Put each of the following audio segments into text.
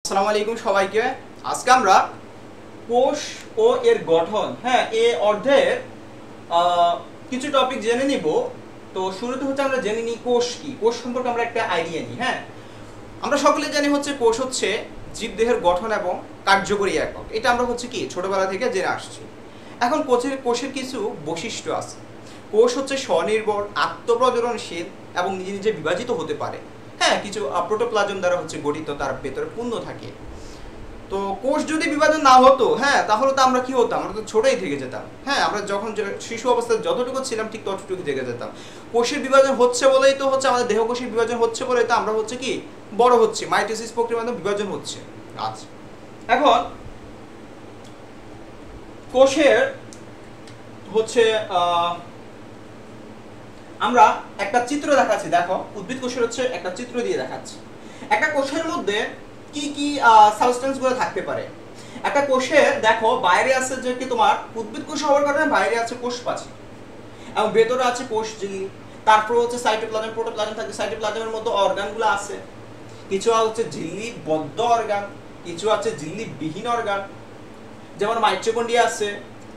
আসসালামু আলাইকুম সবাইকে। আজকে আমরা কোষ ও এর গঠন এই অধ্যায়ের কিছু টপিক জেনে নিব। তো শুরুতে হচ্ছে আমরা জেনে নিই কোষ কি। কোষ সম্পর্কে আমরা একটা আইডিয়া নিই। আমরা সকলে জানি হচ্ছে কোষ হচ্ছে জীবদেহের গঠন এবং কার্যকরী একক। এটা আমরা হচ্ছে কি ছোটবেলা থেকে জেনে আসছি। এখন কোষের কিছু বৈশিষ্ট্য আছে। কোষ হচ্ছে স্বনির্ভর, আত্মপ্রজননশীল এবং নিজে নিজে বিভাজিত হতে পারে। কিছু প্রোটোপ্লাজম দ্বারা হচ্ছে গঠিত, তার ভেতরে পূর্ণ থাকে। তো কোষ যদি বিভাজন না হতো তাহলে তো আমরা কি হতাম, আমরা তো ছোটই থেকে যেতাম। আমরা যখন শিশু অবস্থায় যতটুকু ছিলাম ঠিক ততটুকু থেকে যেতাম। কোষের বিভাজন হচ্ছে বলেই তো হচ্ছে আমাদের দেহ কোষের বিভাজন হচ্ছে বলেই তো আমরা হচ্ছে কি বড় হচ্ছে, মাইটোসিস প্রক্রিয়ার মাধ্যমে বিভাজন হচ্ছে। আচ্ছা, এখন কোষের হচ্ছে আমরা একটা চিত্র দেখাচ্ছি। দেখো, উদ্ভিদ কোষের হচ্ছে একটা চিত্র দিয়ে দেখাচ্ছি। একটা কোষের মধ্যে কি কি সাবস্টেন্স গুলো থাকতে পারে। একটা কোষে দেখো বাইরে আছে যে কি তোমার উদ্ভিদ কোষ হওয়ার কারণে বাইরে আছে কোষ প্রাচীর এবং ভেতরে আছে কোষ ঝিল্লি। তারপর হচ্ছে সাইটোপ্লাজম, প্রোটোপ্লাজম থাকে। সাইটোপ্লাজমের মধ্যে অর্গানগুলো আছে, কিছু হচ্ছে ঝিল্লিবদ্ধ অর্গান, কিছু আছে ঝিল্লিবিহীন অর্গান। যেমন মাইটোকন্ড্রিয়া আছে,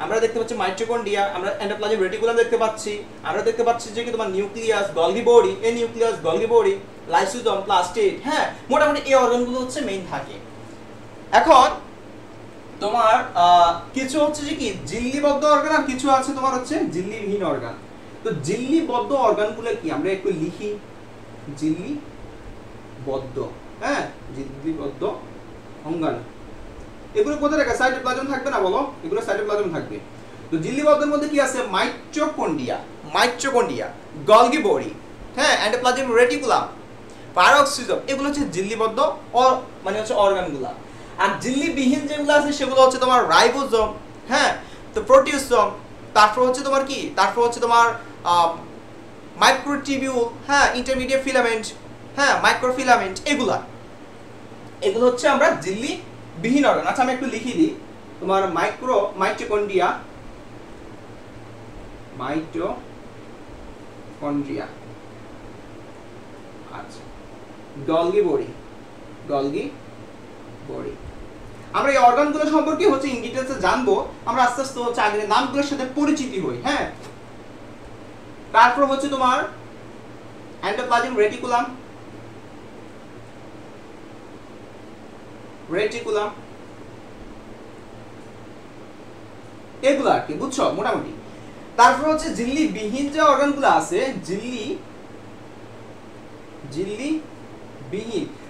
আমরা দেখতে পাচ্ছি মাইটোকন্ড্রিয়া, আমরা এন্ডোপ্লাজমিক রেটিকুলাম দেখতে পাচ্ছি, আমরা দেখতে পাচ্ছি যে কি তোমার নিউক্লিয়াস, গলগি বডি, এই nucleus, Golgi body, lysosome, plastid. মোটামুটি এই অর্গানগুলো হচ্ছে মেইন থাকে। এখন তোমার কিছু হচ্ছে যে কি ঝিল্লিবদ্ধ অর্গান আর কিছু আছে তোমার হচ্ছে ঝিল্লিবিহীন অর্গান। তো ঝিল্লিবদ্ধ অর্গানগুলো কি আমরা একটু লিখি। ঝিল্লিবদ্ধ ঝিল্লিবদ্ধ অঙ্গাণু, এগুলো কোথায় রাখা? সাইটোপ্লাজম থাকবে না, বলো? এগুলো সাইটোপ্লাজম থাকবে। তো ঝিল্লিবদ্ধের মধ্যে কি আছে? Mitochondria, Golgi body, endoplasmic reticulum, peroxisome, এগুলো হচ্ছে ঝিল্লিবদ্ধ মানে হচ্ছে অর্গানগুলা। আর ঝিল্লিবিহীন যেগুলো আছে সেগুলো হচ্ছে তোমার রাইবোজোম, তো প্রোটিওসোম, তারপর হচ্ছে তোমার কি, তারপর হচ্ছে তোমার মাইক্রোটিবিউল, ইন্টারমিডিয়েট ফিলামেন্ট, মাইক্রোফিলামেন্ট, এগুলো হচ্ছে আমরা ঝিল্লিবিহীন অর্গান। আচ্ছা, আমি একটু লিখে দিই। তোমার মাইটোকন্ড্রিয়া, আচ্ছা, গলগি বডি। আমরা এই অর্গানগুলো সম্পর্কে হচ্ছে ইন ডিটেইলসে জানবো। আমরা আস্তে আস্তে হচ্ছে আগের নামগুলোর সাথে পরিচিতি হই। তারপর হচ্ছে তোমার এন্ডোপ্লাজমিক রেটিকুলাম, এগুলো আর কি, বুঝছো মোটামুটি। তারপর হচ্ছে ঝিল্লিবিহীন যে অর্গানগুলো আছে,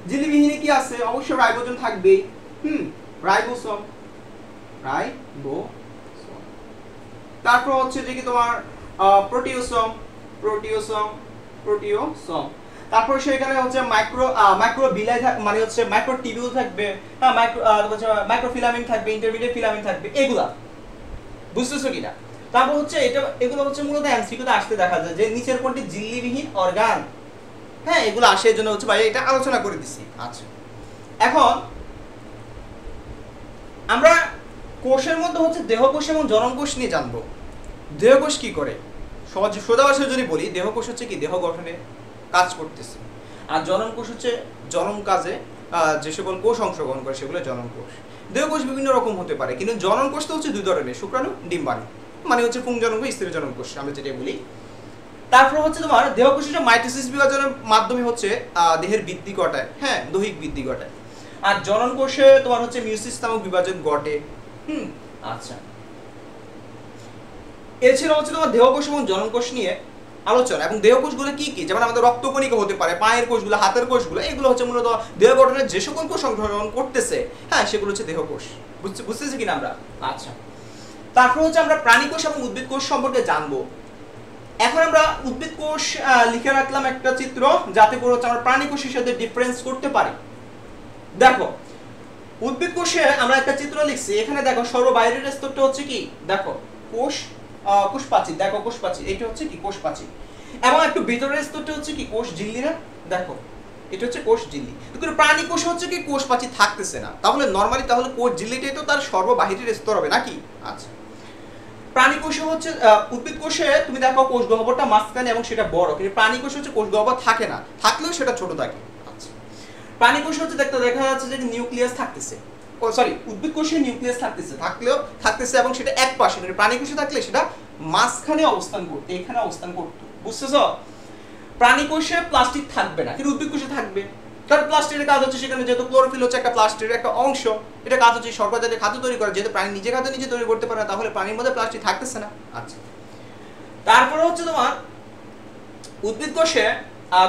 ঝিল্লিবিহীনে কি আছে? অবশ্যই রাইবোজোম থাকবে। রাইবোসোম। তারপর হচ্ছে যে কি তোমার প্রোটিওসোম। তারপর সেখানে হচ্ছে মাইক্রোবিলাই মানে হচ্ছে মাইক্রোটিবিউল থাকবে, মাইক্রোফিলামেন্ট থাকবে, ইন্টারমিডিয়েট ফিলামেন্ট থাকবে, এগুলা বুঝতেছো কিনা? তারপর হচ্ছে এগুলো হচ্ছে মূলত এমসিকিউতে আসতে দেখা যায় যে নিচের কোনটি ঝিল্লিবিহীন অর্গান। এগুলো আসে, এর জন্য হচ্ছে ভাই এটা আলোচনা করে দিছি। আচ্ছা, এখন আমরা কোষের মধ্যে হচ্ছে দেহকোষ এবং জননকোষ নিয়ে জানবো। দেহকোষ কি করে? সোজা ভাষায় যদি বলি, দেহকোষ হচ্ছে কি দেহ গঠনে কাজ করতেছে, আর জননকোষ হচ্ছে জনন কাজে যে সকল কোষ অংশগ্রহণ করে সেগুলো জননকোষ। দেহকোষ বিভিন্ন রকম হতে পারে, কিন্তু জননকোষ তো হচ্ছে দুই ধরনের, শুক্রাণু, ডিম্বাণু, মানে হচ্ছে পুংজনক, স্ত্রী জননকোষ আমরা যেটা বলি। তারপর হচ্ছে তোমার দেহকোষের মাইটোসিস বিভাজনের মাধ্যমে হচ্ছে দেহের বৃদ্ধি ঘটায়, দৈহিক বৃদ্ধি ঘটায়। আর জননকোষে তোমার হচ্ছে মিয়োসিস নামক বিভাজন ঘটে। আচ্ছা, এছাড়া হচ্ছে তোমার দেহকোষ এবং জননকোষ নিয়ে আলোচনা। এবং দেহকোষগুলো কি কি, যেমন আমাদের রক্তকণিকা হতে পারে, পায়ের কোষগুলো, হাতের কোষগুলো, এগুলো হচ্ছে মূলত দেহ গঠনের যে সকল কোষ অংশগ্রহণ করতেছে সেগুলো হচ্ছে দেহকোষ। বুঝতেছি কিনা আমরা? আচ্ছা, তারপর হচ্ছে আমরা প্রাণী কোষ এবং উদ্ভিদ কোষ সম্পর্কে জানবো। এখন আমরা উদ্ভিদ কোষ লিখে রাখলাম একটা চিত্র, যাতে করে হচ্ছে আমরা প্রাণী কোষের সাথে ডিফারেন্স করতে পারি। দেখো, উদ্ভিদ কোষে আমরা একটা চিত্র লিখছি। এখানে দেখো সর্ববাহিরের স্তরটা হচ্ছে কি, দেখো কোষপ্রাচীর, দেখো কোষপ্রাচীর, এটা হচ্ছে কি কোষপ্রাচীর। এবং একটু ভিতরের স্তরটা হচ্ছে কি কোষ ঝিল্লিরা, দেখো এটা হচ্ছে কোষ ঝিল্লি। কিন্তু প্রাণী কোষ হচ্ছে কি কোষপ্রাচীর থাকতেছে না, তাহলে নরমালি তাহলে কোষ ঝিল্লিটাই তো তার সর্ববাহিরের স্তর হবে নাকি? আচ্ছা, প্রাণী কোষে হচ্ছে উদ্ভিদ কোষে তুমি দেখো কোষ গহ্বরটা মাঝখানে এবং সেটা বড়, কিন্তু প্রাণী কোষে হচ্ছে কোষ গহ্বর থাকে না, থাকলেও সেটা ছোট থাকে। আচ্ছা, প্রাণী কোষে হচ্ছে দেখা যাচ্ছে যে নিউক্লিয়াস থাকতেছে, ও সরি উদ্ভিদ কোষে নিউক্লিয়াস থাকতেছে এবং সেটা এক পাশে, মানে প্রাণী কোষে থাকলে সেটা মাঝখানে অবস্থান করতে, এখানে অবস্থান করতো, বুঝতেছো? প্রাণী কোষে প্লাস্টিক থাকবে না, কিন্তু উদ্ভিদ কোষে থাকবে। কারণ প্লাস্টিকের কাজ হচ্ছে সেখানে যেহেতু ক্লোরোফিল হচ্ছে একটা প্লাস্টিকের একটা অংশ, এটা কাজ হচ্ছে শর্করা জাতীয় খাদ্য তৈরি করা। যেহেতু প্রাণী নিজে খাদ্য নিজে তৈরি করতে পারে না, তাহলে প্রাণীর মধ্যে প্লাস্টিক থাকতেছে না। আচ্ছা, তারপরে হচ্ছে তোমার উদ্ভিদ কোষে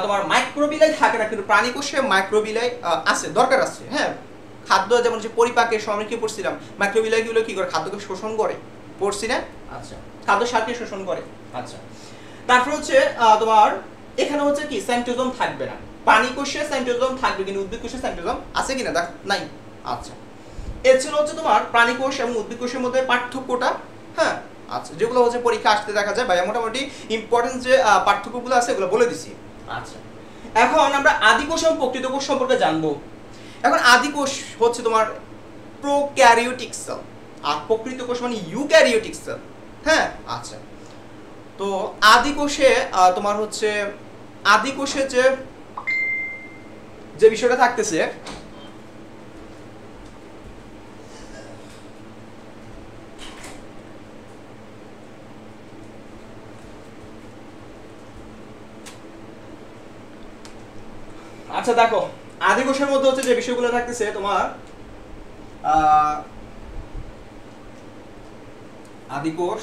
তোমার মাইক্রোবিলাই থাকে না, কিন্তু প্রাণী কোষে মাইক্রোবিলাই আছে, দরকার আছে। হ্যাঁ, খাদ্য যেমন যে পরিপাকের সময় কি পড়ছিলাম, মাইক্রোবিলাইগুলো কি করে খাদ্যকে শোষণ করে, পড়ছি না? আচ্ছা, খাদ্য সারকে শোষণ করে। আচ্ছা, তারপর হচ্ছে তোমার এখানে হচ্ছে কি সেন্ট্রোজোম থাকবে না। প্রাণী কোষে সেন্ট্রোজোম থাকবে, কিন্তু উদ্ভিদ কোষে সেন্ট্রোজোম আছে কিনা দেখ নাই। আচ্ছা, এর ছিল হচ্ছে তোমার প্রাণী কোষ এবং উদ্ভিদ কোষের মধ্যে পার্থক্যটা। হ্যাঁ, আচ্ছা, যেগুলো হচ্ছে পরীক্ষা আসতে দেখা যায়, বা মোটামুটি ইম্পর্টেন্ট যে পার্থক্যগুলো আছে এগুলো বলে দিছি। আচ্ছা, এখন আমরা আদি কোষ এবং প্রকৃত কোষ সম্পর্কে জানবো। এখন আদি কোষ হচ্ছে তোমার প্রোক্যারিওটিক সেল, আর প্রকৃত কোষ মানে ইউক্যারিওটিক সেল। হ্যাঁ, আচ্ছা, তো আদি কোষে তোমার হচ্ছে আদি কোষে যে বিষয়টা থাকতেছে, আচ্ছা দেখো আদি কোষের মধ্যে হচ্ছে যে বিষয়গুলো থাকতেছে তোমার আদি কোষ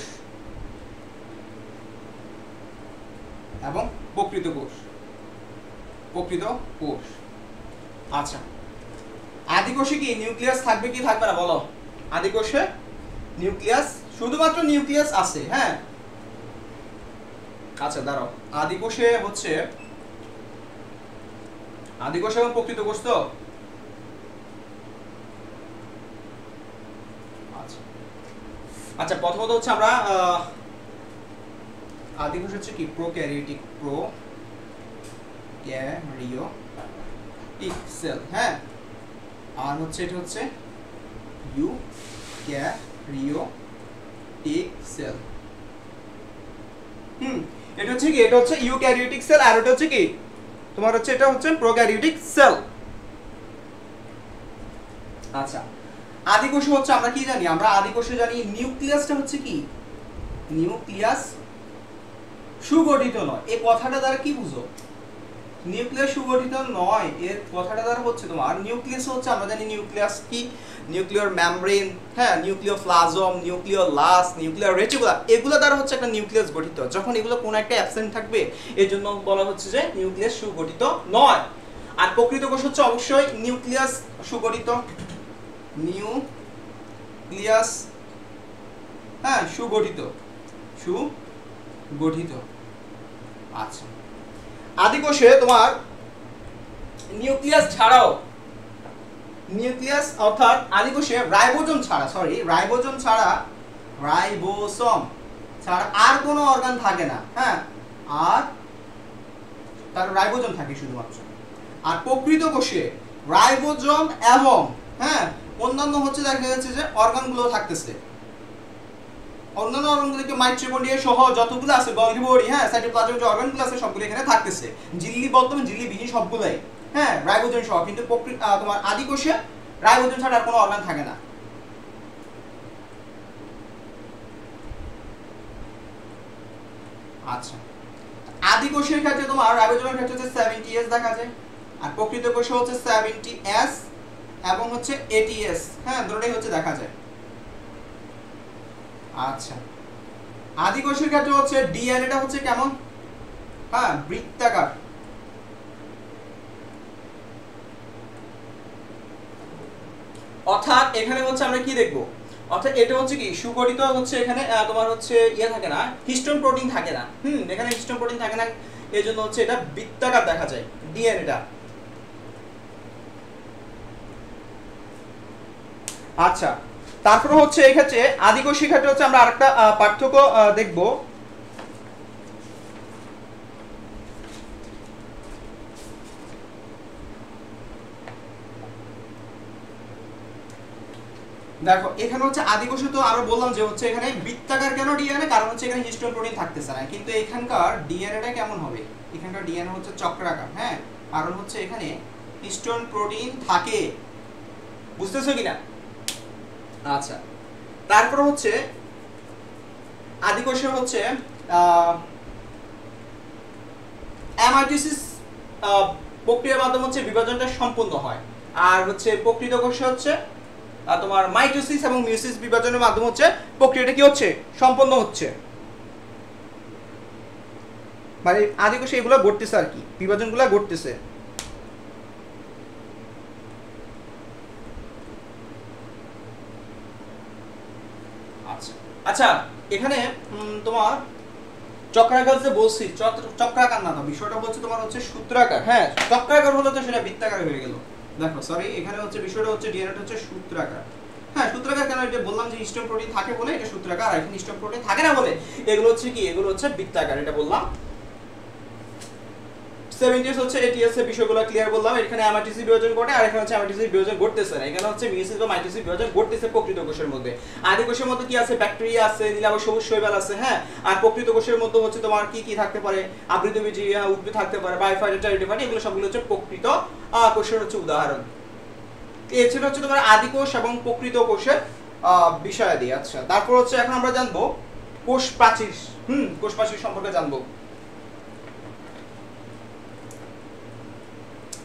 এবং প্রকৃত কোষ। আচ্ছা, আদি কোষে কি নিউক্লিয়াস থাকবে কি থাকবে না বলো? আদি কোষে নিউক্লিয়াস, শুধুমাত্র নিউক্লিয়াস আছে। হ্যাঁ, আচ্ছা দাঁড়াও, আদি কোষে হচ্ছে আদি কোষ এবং প্রকৃত কোষ তো। আচ্ছা, প্রথমত হচ্ছে আমরা আদি কোষ হচ্ছে কি প্রোক্যারিওটিক সেল। হ্যাঁ, আর হচ্ছে এটা হচ্ছে ইউক্যারিওটিক সেল। এটা হচ্ছে কি, এটা হচ্ছে ইউক্যারিওটিক সেল, আর এটা হচ্ছে কি তোমার হচ্ছে এটা হচ্ছে প্রোক্যারিওটিক সেল। আচ্ছা, আদি কোষে হচ্ছে আমরা কি জানি? আমরা আদি কোষে জানি নিউক্লিয়াসটা হচ্ছে কি, নিউক্লিয়াস সুগঠিত নয়। এই কথাটা দ্বারা কি বুঝো? নিউক্লিয়াস সুগঠিত নয়, এর কথাটা দ্বারা হচ্ছে তোমার নিউক্লিয়াস হচ্ছে আমরা জানি নিউক্লিয়াস কি, নিউক্লিয়ার মেমব্রেন, হ্যাঁ, নিউক্লিওপ্লাজম, নিউক্লিওলাস, নিউক্লিয়ার রেটিকুলাম, এগুলো দ্বারা হচ্ছে একটা নিউক্লিয়াস গঠিত। যখন এগুলো কোনো একটা অ্যাবসেন্ট থাকবে, এর জন্য বলা হচ্ছে যে নিউক্লিয়াস সুগঠিত নয়। আর প্রকৃত কোষ হচ্ছে অবশ্যই নিউক্লিয়াস সুগঠিত, নিউক্লিয়াস হ্যাঁ সুগঠিত। আচ্ছা, আদি কোষে তোমার নিউক্লিয়াস ছাড়াও, নিউক্লিয়াস অর্থাৎ আদি কোষে রাইবোজোম ছাড়া আর কোনো অর্গান থাকে না। হ্যাঁ, আর তার রাইবোজোম থাকে শুধুমাত্র। আর প্রকৃত কোষে রাইবোজোম এবং হ্যাঁ অন্যান্য হচ্ছে দেখা যাচ্ছে যে অর্গানগুলো থাকতেছে। অন্যান্য অর্গানগুলোকে মাইটোকন্ড্রিয়া সহ যতগুলো আছে, গলগি বডি, হ্যাঁ, সাইটোপ্লাজম যে অর্গানগুলো আছে সবগুলো এখানে থাকতেছে। ঝিল্লি বর্তমান ঝিল্লিবিহীন সবগুলাই, হ্যাঁ, রাইবোজোম সহ। কিন্তু তোমার আদি কোষে রাইবোজোম ছাড়া আর কোনো অর্গান থাকে না। আচ্ছা, আদি কোষের ক্ষেত্রে তোমার রাইবোজোমের ক্ষেত্রে হচ্ছে 70S দেখা যায়, আর প্রকৃত কোষে হচ্ছে 70S এবং হচ্ছে 80S, হ্যাঁ, দুটোই হচ্ছে দেখা যায়। আচ্ছা, আদি কোষের ক্ষেত্রে হচ্ছে ডিএনএটা হচ্ছে কেমন? হ্যাঁ, বৃত্তাকার। অর্থাৎ এখানে হচ্ছে আমরা কি দেখব? অর্থাৎ এটা হচ্ছে কি সুগঠিত হচ্ছে, এখানে তোমার হচ্ছে ইয়ে থাকে না, হিস্টোন প্রোটিন থাকে না। এখানে হিস্টোন প্রোটিন থাকে না, এই জন্য হচ্ছে এটা বৃত্তাকার দেখা যায় ডিএনএটা। আচ্ছা, তারপর হচ্ছে এই ক্ষেত্রে আদি কোষের ক্ষেত্রে হচ্ছে আমরা আরেকটা পার্থক্য দেখব। দেখো এখানে হচ্ছে আদি কোষে তো আমরা বললাম যে হচ্ছে এখানে বৃত্তাকার কেন ডিএনএ, কারণ হচ্ছে এখানে হিস্টোন প্রোটিন থাকতেছে না। কিন্তু এখানকার ডিএনএটা কেমন হবে? এখানকার ডিএনএ হচ্ছে চক্রাকার। হ্যাঁ, কারণ হচ্ছে এখানে হিস্টোন প্রোটিন থাকে, বুঝতেছো কিনা? আচ্ছা, তারপর হচ্ছে আদিকোষে হচ্ছে অ্যামাইটোসিস প্রক্রিয়ার মাধ্যমে হচ্ছে বিভাজনটা সম্পূর্ণ হয়। আর হচ্ছে প্রকৃত কোষে হচ্ছে তোমার মাইটোসিস এবং মিয়োসিস বিভাজনের মাধ্যমে হচ্ছে প্রক্রিয়াটা কি হচ্ছে, সম্পন্ন হচ্ছে। মানে আদিকোষে এগুলো ঘটতেছে আর কি, বিভাজনগুলো ঘটতেছে। আচ্ছা আচ্ছা, এখানে তোমার চক্রাকার যে বলছি, চক্রাকার না, বিষয়টা বলছে তোমার হচ্ছে সূত্রাকার। হ্যাঁ, চক্রাকার হলে তো সেটা বৃত্তাকার হয়ে গেল। দেখো সরি, এখানে হচ্ছে বিষয়টা হচ্ছে ডিএনএ হচ্ছে সূত্রাকার। হ্যাঁ, সূত্রাকার কেন, এটা বললাম যে হিস্টোন প্রোটিন থাকে বলে এটা সূত্রাকার, আর এখানে হিস্টোন প্রোটিন থাকে না বলে এগুলো হচ্ছে কি, এগুলো হচ্ছে বৃত্তাকার, এটা বললাম। 70s হচ্ছে ATS এর বিষয়গুলো ক্লিয়ার বললাম। এখানে অ্যামাইটোসিস বিভাজন ঘটে, আর এখানে হচ্ছে অ্যামাইটোসিস বিভাজন ঘটতেছে না, এখানে হচ্ছে মিয়োসিস বা মাইটোসিস বিভাজন ঘটতেছে প্রকৃত কোষের মধ্যে। আদি কোষের মধ্যে কি আছে, ব্যাকটেরিয়া আছে, নীলাভ সবুজ শৈবাল আছে। হ্যাঁ, আর প্রকৃত কোষের মধ্যে হচ্ছে তোমার কি কি থাকতে পারে, আবৃতবীজী উদ্ভিদ থাকতে পারে, বায়োফাইটা, টেরিডোফাইটা, এগুলো সবগুলো হচ্ছে প্রকৃত কোষের হচ্ছে উদাহরণ। এই ছিল হচ্ছে তোমার আদি কোষ এবং প্রকৃত কোষের বিষয়াদি। আচ্ছা, তারপর হচ্ছে এখন আমরা জানবো কোষ প্রাচীর। কোষ প্রাচীর সম্পর্কে জানবো।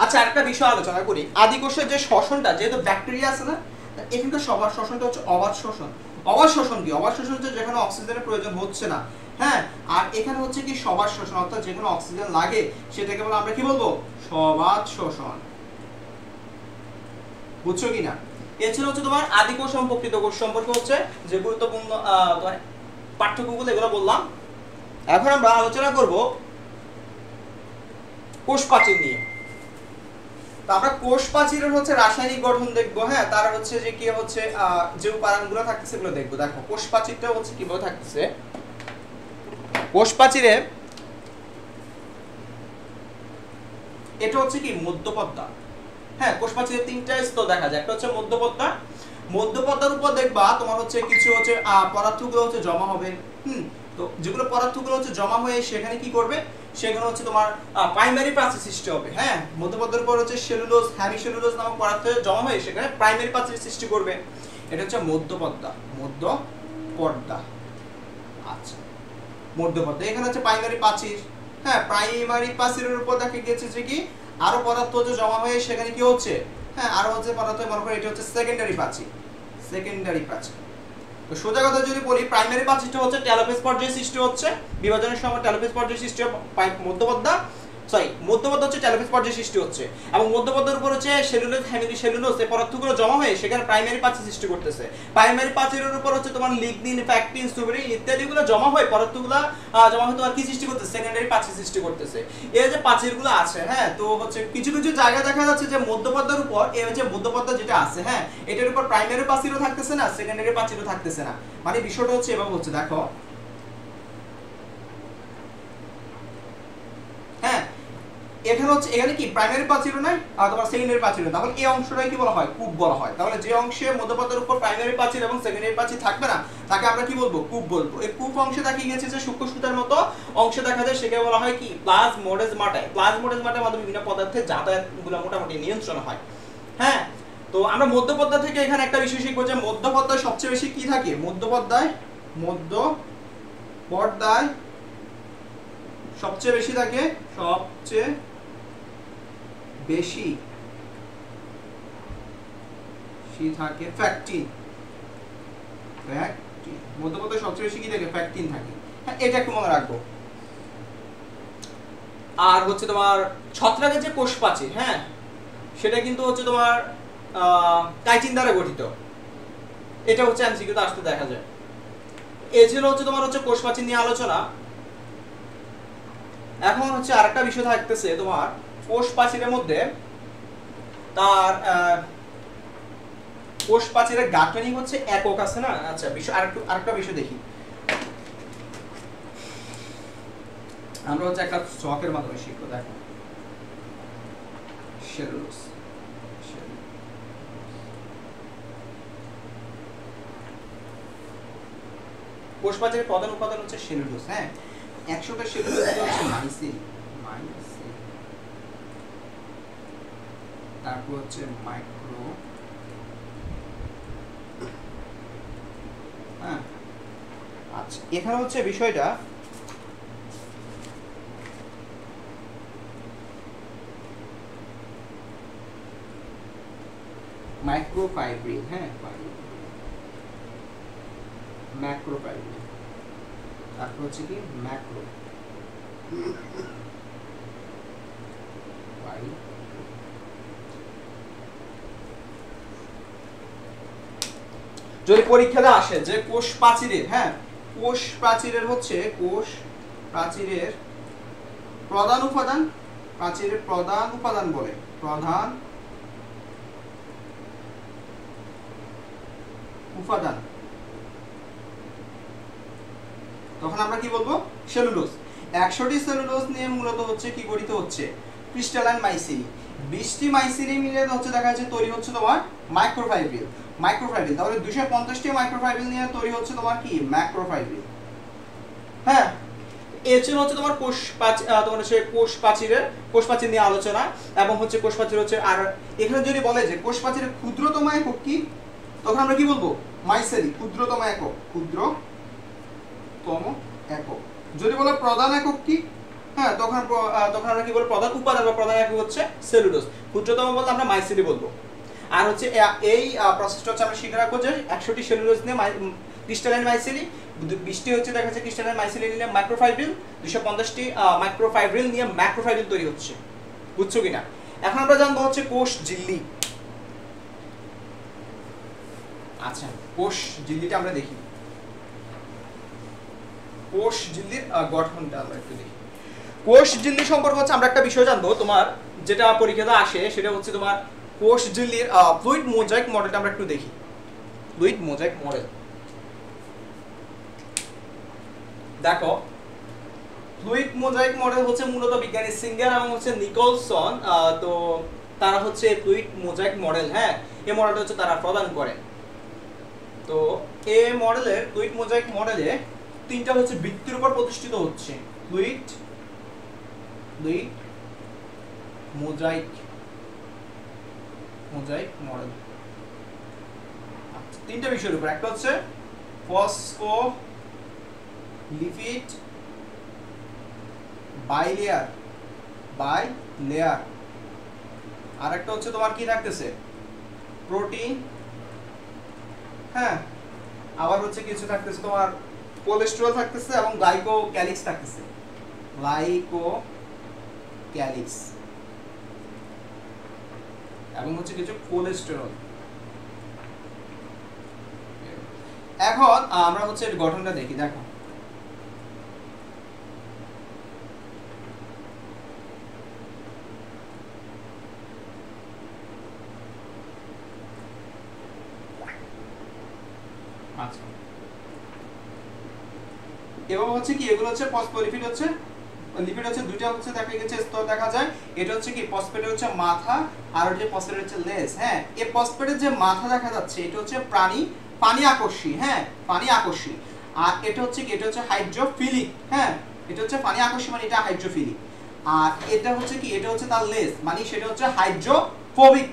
আচ্ছা, একটা বিষয় আলোচনা করি। আদি কোষের যে শ্বসনটা, যেহেতু ব্যাকটেরিয়া আছে না, এখানকার সবার শ্বসনটা হচ্ছে অবাধ শ্বসন। অবাধ শ্বসন কি, অবাধ শ্বসন হচ্ছে যেখানে অক্সিজেনের প্রয়োজন হচ্ছে না। হ্যাঁ, আর এখানে হচ্ছে কি সবাধ শ্বসন, অর্থাৎ যেখানে অক্সিজেন লাগে সেটাকে বলে আমরা কি বলবো, সবাধ শ্বসন। বুঝছো কিনা? এ ছিল হচ্ছে তোমার আদি কোষ এবং প্রকৃত কোষ সম্পর্কে হচ্ছে যে গুরুত্বপূর্ণ তোমার পাঠ্যগুলো, এগুলো বললাম। এখন আমরা আলোচনা করব কোষ প্রাচীর নিয়ে। তো আমরা কোষ প্রাচীরের হচ্ছে রাসায়নিক গঠন দেখবো। হ্যাঁ, তার হচ্ছে যে কি হচ্ছে যে উপাদানগুলো থাকতেছে এগুলো দেখবো। দেখো কোষ প্রাচীরটা হচ্ছে কিভাবে থাকতেছে। কোষ প্রাচীরে এটা হচ্ছে কি মধ্যপর্দা। হ্যাঁ, কোষ প্রাচীরে তিনটা স্তর দেখা যায়। একটা হচ্ছে মধ্যপর্দা, মধ্যপর্দার উপর দেখবা তোমার হচ্ছে কিছু হচ্ছে পদার্থগুলো হচ্ছে জমা হবে। তো যেগুলো পদার্থগুলো হচ্ছে জমা হয়ে সেখানে কি করবে, সেখানে হচ্ছে তোমার প্রাইমারি প্রাচীর সৃষ্টি হবে। হ্যাঁ, মধ্যপর্দার উপর হচ্ছে সেলুলোজ, হেমিসেলুলোজ নামক পদার্থ জমা হয়ে সেখানে প্রাইমারি প্রাচীর সৃষ্টি করবে। এটা হচ্ছে মধ্যপর্দা, মধ্যপর্দা। আচ্ছা, মধ্যপর্দা, এখানে হচ্ছে প্রাইমারি প্রাচীর। হ্যাঁ, প্রাইমারি প্রাচীরের উপর দেখা গিয়েছে যে কি আরো পদার্থ হচ্ছে জমা হয়ে সেখানে কি হচ্ছে, হ্যাঁ আরো হচ্ছে পদার্থ মনে করে এটা হচ্ছে সেকেন্ডারি প্রাচীর। সেকেন্ডারি প্রাচীর। তো সোজা কথা যদি বলি, প্রাইমারি প্রাচীরটা হচ্ছে টেলোফেজ পর্যায়ে সৃষ্টি হচ্ছে, বিভাজনের সময় টেলোফেজ পর্যায়ে সৃষ্টি হয় মধ্যপর্দা, মধ্যপর্দা হচ্ছে টেলোফেজ পর্যায়ে সৃষ্টি হচ্ছে, এবং মধ্যপর্দার উপর হচ্ছে সেলুলোজ, হেমিসেলুলোজ এই পদার্থগুলো জমা হয়ে সেখানে প্রাইমারি প্রাচীর সৃষ্টি করতেছে। প্রাইমারি প্রাচীরের উপর হচ্ছে তোমার লিগনিন, ফ্যাকটিন, সুবেরিন ইত্যাদিগুলো জমা হয়ে পদার্থগুলো জমা হয়ে তোমার কি সৃষ্টি করতেছে, সেকেন্ডারি প্রাচীর সৃষ্টি করতেছে। এই যে প্রাচীরগুলো আছে, হ্যাঁ, তো হচ্ছে কিছু কিছু জায়গা দেখা যাচ্ছে যে মধ্যপর্দার উপর এই হচ্ছে মধ্যপর্দা যেটা আছে, হ্যাঁ, এটার উপর প্রাইমারি প্রাচীরও থাকতেছে না, সেকেন্ডারি প্রাচীরও থাকতেছে না। মানে বিষয়টা হচ্ছে এভাবে হচ্ছে, দেখো হ্যাঁ, এখানে হচ্ছে এখানে কি প্রাইমারি প্রাচীরও নাই আর তোমার সেকেন্ডারি প্রাচীরও, তাহলে এই অংশটাই কি বলা হয়, কূপ বলা হয়। তাহলে যে অংশে মধ্যপর্দার উপর প্রাইমারি প্রাচীর এবং সেকেন্ডারি প্রাচীর থাকবে না তাকে আমরা কি বলবো, কূপ বলবো। এই কূপ অংশে দেখা গেছে যে সূক্ষ্ম সুতার মতো অংশে দেখা যায়, সেটাকে বলা হয় কি প্লাজমোডেজমাটায়। প্লাজমোডেজমাটার মাধ্যমে বিভিন্ন পদার্থের যাতায়াতগুলো মোটামুটি নিয়ন্ত্রণ হয়। হ্যাঁ, তো আমরা মধ্যপর্দা থেকে এখানে একটা বিষয় শিখবো যে মধ্যপর্দায় সবচেয়ে বেশি কি থাকে, মধ্যপর্দায় সবচেয়ে বেশি থাকে, সবচেয়ে বেশি থাকে ফ্যাকটিন। মধ্যপর্দায় সবচেয়ে বেশি কি থাকে, ফ্যাকটিন থাকে। হ্যাঁ, এটা একটু মনে রাখবো। আর হচ্ছে তোমার ছত্রাকের যে কোষ প্রাচীর, হ্যাঁ, সেটা কিন্তু হচ্ছে তোমার কাইটিন দ্বারা গঠিত। এটা হচ্ছে এমসিকিউতে আসতে দেখা যায়। এই ছিল হচ্ছে তোমার হচ্ছে কোষ প্রাচীর নিয়ে আলোচনা। এখন হচ্ছে আরেকটা বিষয় থাকতেছে তোমার কোষ প্রাচীরের মধ্যে, তার কোষ প্রাচীরের গাঠনিক হচ্ছে একক আছে না। আচ্ছা, বিষয় আরেকটা বিষয় দেখি। আমরা হচ্ছে একটা চকের মাধ্যমে শিখবো। দেখো সেলুলোজ, কোষ প্রাচীরের প্রধান উপাদান হচ্ছে সেলুলোজ। হ্যাঁ, 100টা সেলুলোজ হচ্ছে মাইসিন। তারপর হচ্ছে মাইক্রো, হ্যাঁ। আচ্ছা, এখানে হচ্ছে বিষয়টা মাইক্রোফাইব্রিল, হ্যাঁ, ম্যাক্রোফাইব্রিল, তারপর হচ্ছে কি ম্যাক্রো, যদি পরীক্ষাতে আসে যে কোষ প্রাচীরের, হ্যাঁ, কোষ প্রাচীরের হচ্ছে কোষ প্রাচীরের প্রধান উপাদান, প্রাচীরের প্রধান উপাদান বলে, প্রধান উপাদান, তখন আমরা কি বলবো? সেলুলোজ। 100টি সেলুলোজ নিয়ে মূলত হচ্ছে কি গঠিত হচ্ছে? ক্রিস্টালাইন মাইসিলি। 20টি মাইসিলি মিলে হচ্ছে দেখা যাচ্ছে তৈরি হচ্ছে তোমার মাইক্রোফাইব্রিল। মাইক্রোফাইব্রিল, তাহলে 250টি মাইক্রোফাইব্রিল নিয়ে তৈরি হচ্ছে তোমার কি ম্যাক্রোফাইব্রিল, হ্যাঁ। এর জন্য হচ্ছে তোমার তোমার হচ্ছে কোষ প্রাচীর নিয়ে আলোচনা, এবং হচ্ছে কোষ প্রাচীর হচ্ছে, আর এখানে যদি বলে যে কোষ প্রাচীরের ক্ষুদ্রতম একক কি, তখন আমরা কি বলবো? মাইসেলি, ক্ষুদ্রতম একক, ক্ষুদ্রতম একক। যদি বলে প্রধান একক কি, হ্যাঁ, তখন আমরা কি বলবো? প্রধান উপাদান বা প্রধান একক হচ্ছে সেলুলোজ। ক্ষুদ্রতম বলতে আমরা মাইসেলি বলবো। আর হচ্ছে এই প্রসেসটা হচ্ছে আমরা শিখে রাখবো যে 100টি সেলুলোজ নিয়ে ক্রিস্টালাইন মাইসেলি, 20টি হচ্ছে দেখা যাচ্ছে ক্রিস্টালাইন মাইসেলি নিয়ে মাইক্রোফাইব্রিল, 250টি মাইক্রোফাইব্রিল নিয়ে ম্যাক্রোফাইব্রিল তৈরি হচ্ছে। বুঝছো কিনা? এখন আমরা জানবো হচ্ছে কোষ ঝিল্লি। আচ্ছা, কোষ ঝিল্লিটা আমরা দেখি। কোষ ঝিল্লির গঠনটা আমরা একটু দেখি। কোষ ঝিল্লি সম্পর্কে হচ্ছে আমরা একটা বিষয় জানবো, তোমার যেটা পরীক্ষাতে আসে সেটা হচ্ছে তোমার কোষ ঝিল্লির ফ্লুইড মোজাইক মডেলটা আমরা একটু দেখি। ফ্লুইড মোজাইক মডেল দেখো, ফ্লুইড মোজাইক মডেল হচ্ছে মূলত বিজ্ঞানী সিঙ্গার এবং হচ্ছে নিকলসন, তো তারা হচ্ছে ফ্লুইড মোজাইক মডেল, হ্যাঁ, এই মডেলটা হচ্ছে তারা প্রদান করে। তো এই মডেলের ফ্লুইড মোজাইক মডেলে তিনটা হচ্ছে ভিত্তির উপর প্রতিষ্ঠিত হচ্ছে। ফ্লুইড মোজাইক মডেল তিনটা বিষয়ের উপর। একটা হচ্ছে ফসফোলিপিড বাইলেয়ার, আর একটা হচ্ছে তোমার কি থাকতেছে? প্রোটিন, হ্যাঁ, আবার হচ্ছে কিছু থাকতেছে তোমার কোলেস্টেরল থাকতেছে এবং গ্লাইকোক্যালিক্স থাকতেছে, গ্লাইকোক্যালিক্স এবং হচ্ছে কিছু কোলেস্টেরল। এখন আমরা হচ্ছে এর গঠনটা দেখি। দেখো, আচ্ছা, এবং হচ্ছে কি এগুলো হচ্ছে ফসফোলিপিড, হচ্ছে লিপিড হচ্ছে দুইটা হচ্ছে দেখা গেছে স্তর দেখা যায়। এটা হচ্ছে কি ফসফেটের হচ্ছে মাথা, আর হচ্ছে ফসফেটের হচ্ছে লেজ, হ্যাঁ। এই ফসফেটের যে মাথা দেখা যাচ্ছে এটা হচ্ছে পানি আকর্ষী, হ্যাঁ, পানি আকর্ষী। আর এটা হচ্ছে কি, এটা হচ্ছে হাইড্রোফিলিক, হ্যাঁ, এটা হচ্ছে পানি আকর্ষী মানে এটা হাইড্রোফিলিক। আর এটা হচ্ছে কি, এটা হচ্ছে তার লেজ মানে সেটা হচ্ছে হাইড্রোফোবিক।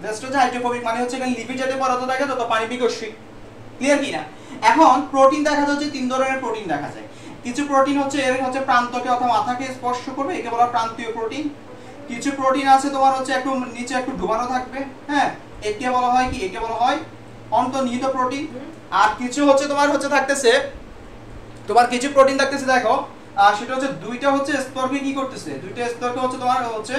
লেজটা হচ্ছে হাইড্রোফোবিক মানে হচ্ছে এখানে লিপিড জাতীয় পদার্থ থাকে তত পানি বিকর্ষী। ক্লিয়ার কি না? এখন প্রোটিন দেখা যাচ্ছে তিন ধরনের প্রোটিন দেখা যায়। কিছু প্রোটিন হচ্ছে এর হচ্ছে প্রান্তকে অথবা মাথাকে স্পর্শ করবে, একে বলা হয় প্রান্তীয় প্রোটিন। কিছু প্রোটিন আছে তোমার হচ্ছে একটু নিচে একটু ডুবানো থাকবে, হ্যাঁ, একে বলা হয় কি, একে বলা হয় অন্তর্নিহিত প্রোটিন। আর কিছু হচ্ছে তোমার হচ্ছে থাকতেছে, তোমার কিছু প্রোটিন থাকতেছে দেখো, সেটা হচ্ছে দুইটা হচ্ছে স্তরকে কি করতেছে, দুইটা স্তরকে হচ্ছে তোমার হচ্ছে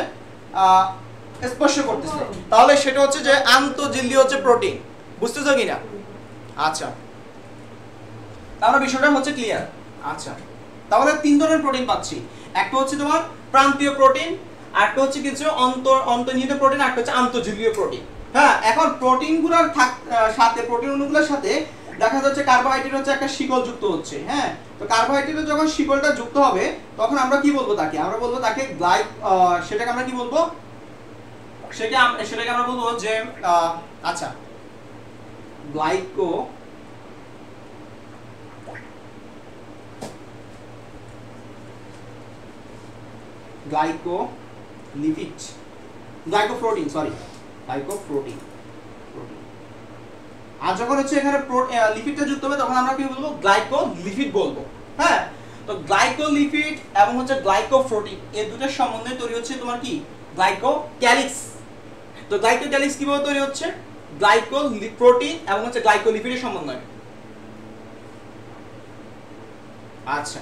স্পর্শ করতেছে, তাহলে সেটা হচ্ছে যে আন্তঃঝিল্লি হচ্ছে প্রোটিন। বুঝতেছো কিনা? আচ্ছা, তাহলে বিষয়টা হচ্ছে ক্লিয়ার। আচ্ছা, তাহলে তিন ধরনের প্রোটিন পাচ্ছি। একটা হচ্ছে তোমার প্রান্তীয় প্রোটিন, আরেকটা হচ্ছে কিছু অন্তর্নিহিত প্রোটিন, আরেকটা হচ্ছে আন্তঃঝিল্লীয় প্রোটিন, হ্যাঁ। এখন প্রোটিনগুলোর সাথে, প্রোটিন অণুগুলোর সাথে দেখা যাচ্ছে কার্বোহাইড্রেট হচ্ছে একটা শিকল যুক্ত হচ্ছে, হ্যাঁ। তো কার্বোহাইড্রেটের যখন শিকলটা যুক্ত হবে তখন আমরা কি বলবো তাকে? আমরা বলবো তাকে সেটাকে আমরা কি বলবো? সেটাকে আমরা বলবো যে আচ্ছা, গ্লাইকোলিপিড, গ্লাইকোপ্রোটিন, সরি গ্লাইকোপ্রোটিন। আর যখন হচ্ছে এখানে লিপিডটা যুক্ত হবে তখন আমরা কি বলবো? গ্লাইকোলিপিড বলবো। হ্যাঁ, তো গ্লাইকোলিপিড এবং হচ্ছে গ্লাইকোপ্রোটিন এই দুটোর সমন্বয়ে তৈরি হচ্ছে তোমার কি? গ্লাইকোক্যালিক্স। তো গ্লাইকোক্যালিক্স কিভাবে তৈরি হচ্ছে? গ্লাইকোপ্রোটিন এবং হচ্ছে গ্লাইকোলিপিডের সমন্বয়ে। আচ্ছা,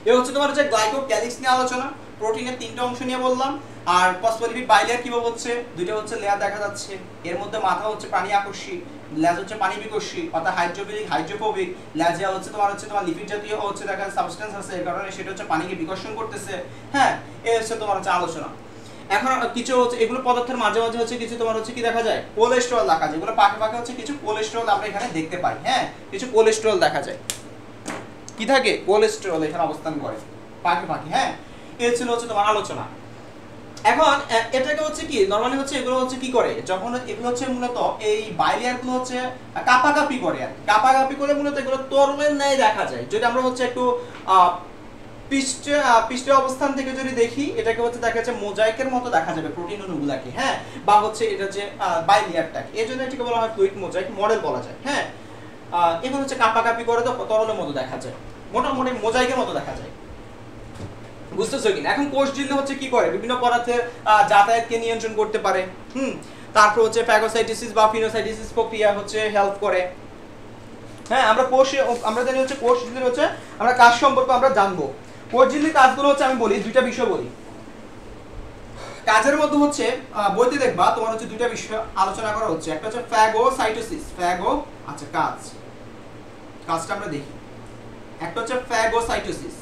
এ হচ্ছে তোমার হচ্ছে গ্লাইকোক্যালিক্স নিয়ে আলোচনা। প্রোটিনের তিনটা অংশ নিয়ে বললাম। আর ফসফোলিপিড বাইলেয়ার কিভাবে হচ্ছে? দুইটা হচ্ছে লেয়ার দেখা যাচ্ছে। এর মধ্যে মাথা হচ্ছে পানি আকর্ষী, লেজ হচ্ছে পানি বিকর্ষী, অর্থাৎ হাইড্রোফিলিক হাইড্রোফোবিক। লেজে হচ্ছে তোমার লিপিড জাতীয় হচ্ছে দেখা সাবস্টেন্স আছে, এর কারণে সেটা হচ্ছে পানিকে বিকর্ষণ করতেছে। হ্যাঁ, এই হচ্ছে তোমার হচ্ছে আলোচনা। এখন কিছু হচ্ছে এগুলো পদার্থের মাঝে মাঝে হচ্ছে কিছু তোমার হচ্ছে কি দেখা যায়? কোলেস্টেরল দেখা যায়। এগুলো পাকে পাকে হচ্ছে কিছু কোলেস্টেরল আমরা এখানে দেখতে পাই। হ্যাঁ, কিছু কোলেস্টেরল দেখা যায়। কি থাকে? কোলেস্টেরল এখানে অবস্থান করে পাকে পাকে। হ্যাঁ, এই ছিল হচ্ছে তোমার আলোচনা। এখন এটাকে হচ্ছে কি নরমালি হচ্ছে এগুলো হচ্ছে কি করে? যখন এগুলো হচ্ছে মূলত এই বাইলিয়ার গুলো হচ্ছে কাপাকাপি করে, আর কাপাকাপি করে মূলত এগুলো তরলের ন্যায় দেখা যায়। যদি আমরা হচ্ছে একটু পৃষ্ঠে অবস্থান থেকে যদি দেখি, এটাকে হচ্ছে দেখা যাচ্ছে মোজাইকের মতো দেখা যাবে প্রোটিন অণুগুলাকে। হ্যাঁ, বা হচ্ছে এটা যে বাইলিয়ারটাকে, এই জন্য এটাকে বলা হয় ফ্লুইড মোজাইক মডেল বলা যায়। হ্যাঁ, এখন হচ্ছে কাপাকাপি করে তো তরলের মতো দেখা যায়, মোটামুটি মোজাইকের মতো দেখা যায়। বুঝতেছো কিনা? এখন কোষঝিল্লি হচ্ছে কি করে? বিভিন্ন পদার্থের যাতায়াতকে নিয়ন্ত্রণ করতে পারে। তারপর হচ্ছে ফ্যাগোসাইটোসিস বা ফিনোসাইটোসিস প্রক্রিয়া হচ্ছে হেল্প করে। হ্যাঁ, আমরা জানি হচ্ছে কোষঝিল্লির হচ্ছে আমরা কাজ সম্পর্কে আমরা জানবো। কোষঝিল্লির কাজগুলো হচ্ছে আমি বলি, দুইটা বিষয় বলি। কাজের মধ্যে হচ্ছে বইতে দেখবা তোমার হচ্ছে দুইটা বিষয় আলোচনা করা হচ্ছে। একটা হচ্ছে ফ্যাগোসাইটোসিস, আচ্ছা কাজটা আমরা দেখি। একটা হচ্ছে ফ্যাগোসাইটোসিস,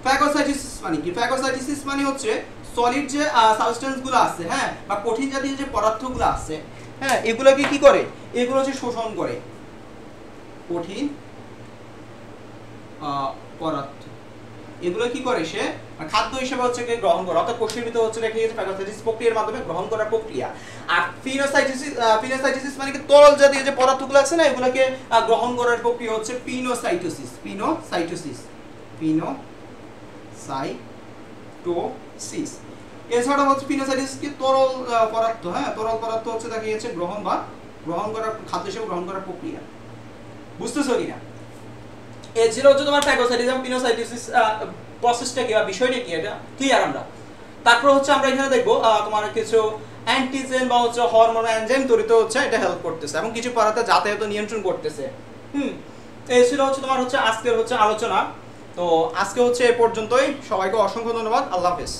ফ্যাগোসাইটোসিস মানে কি? ফ্যাগোসাইটোসিস মানে হচ্ছে সলিড যে সাবস্টেন্স গুলো আছে, হ্যাঁ, বা কঠিন জাতীয় যে পদার্থগুলো আছে, হ্যাঁ, এগুলোকে কি করে? এগুলো হচ্ছে শোষণ করে। কঠিন পদার্থ এগুলো কি করে? সে খাদ্য হিসেবে হচ্ছে গ্রহণ করে, অর্থাৎ কোষের ভিতরে হচ্ছে রেখে গেছে ফ্যাগোসাইটোসিস প্রক্রিয়ার মাধ্যমে গ্রহণ করার প্রক্রিয়া। আর ফিনোসাইটোসিস মানে কি তরল জাতীয় যে পদার্থগুলো আছে না, এগুলোকে গ্রহণ করার প্রক্রিয়া হচ্ছে পিনোসাইটোসিস। এছাড়া হচ্ছে ফিনোসাইটোসিস কি তরল পদার্থ, হ্যাঁ, তরল পদার্থ হচ্ছে দেখা গেছে গ্রহণ করার খাদ্য হিসেবে গ্রহণ করার প্রক্রিয়া। বুঝতেছো কিনা? এই ছিল হচ্ছে তোমার ফ্যাগোসাইটোসিস এবং পিনোসাইটোসিস প্রসেসটা কি বা বিষয়টা কি, এটা ক্লিয়ার আমরা। তারপর হচ্ছে আমরা এখানে দেখবো তোমার কিছু অ্যান্টিজেন বা হচ্ছে হরমোন এনজাইম তৈরিতে হচ্ছে এটা হেল্প করতেছে এবং কিছু পদার্থ যাতায়াত নিয়ন্ত্রণ করতেছে। এই ছিল হচ্ছে তোমার হচ্ছে আজকের হচ্ছে আলোচনা। তো আজকে হচ্ছে এ পর্যন্তই। সবাইকে অসংখ্য ধন্যবাদ। আল্লাহ হাফেজ।